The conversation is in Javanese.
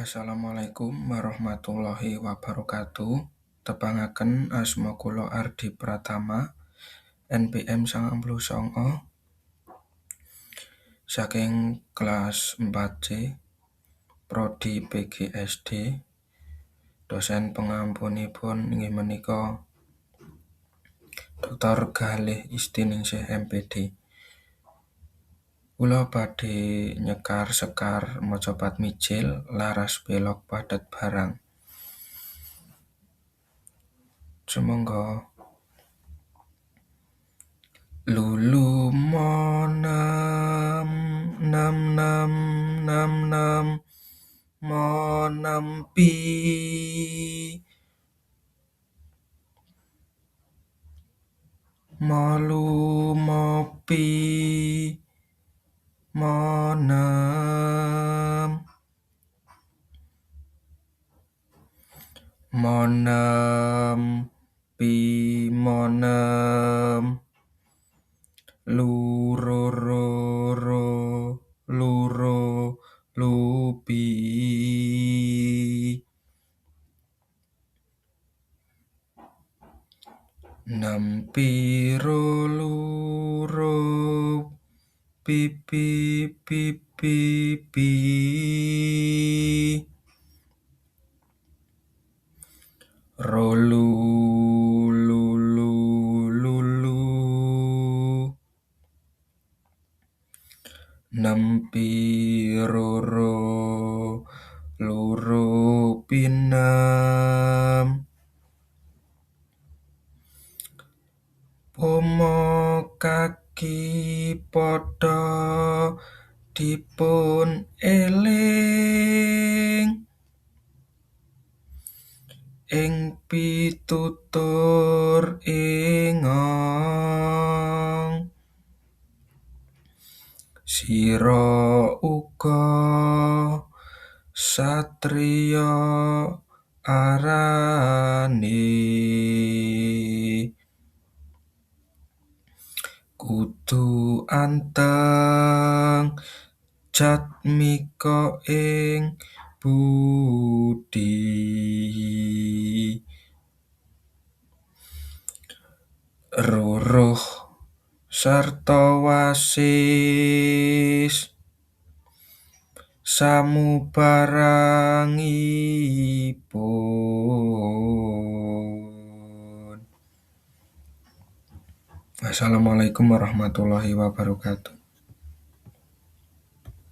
Assalamualaikum warahmatullahi wabarakatuh. Tepangaken asma kula Ardi Pratama, NPM 99 saking kelas 4C, Prodi PGSD. Dosen pengampunipun inggih menika Dr. Galih Istiningsih MPD. Kula badhe nyekar sekar mojopat mijil laras belok padet barang. Sumangga. Lulu monam nam nam nam nam monampi malu mopi monam monam pi monam lurororo luro lupi nampiro luro pipi pipi pi rolu lulu lulu nampi roro loro pinam pomo kaki padha dipun eling ing pitutur ingong sira uga satriya arane kudu anteng jatmika ing budi ruruh sarta wasis samubarangipun. Wassalamualaikum warahmatullahi wabarakatuh.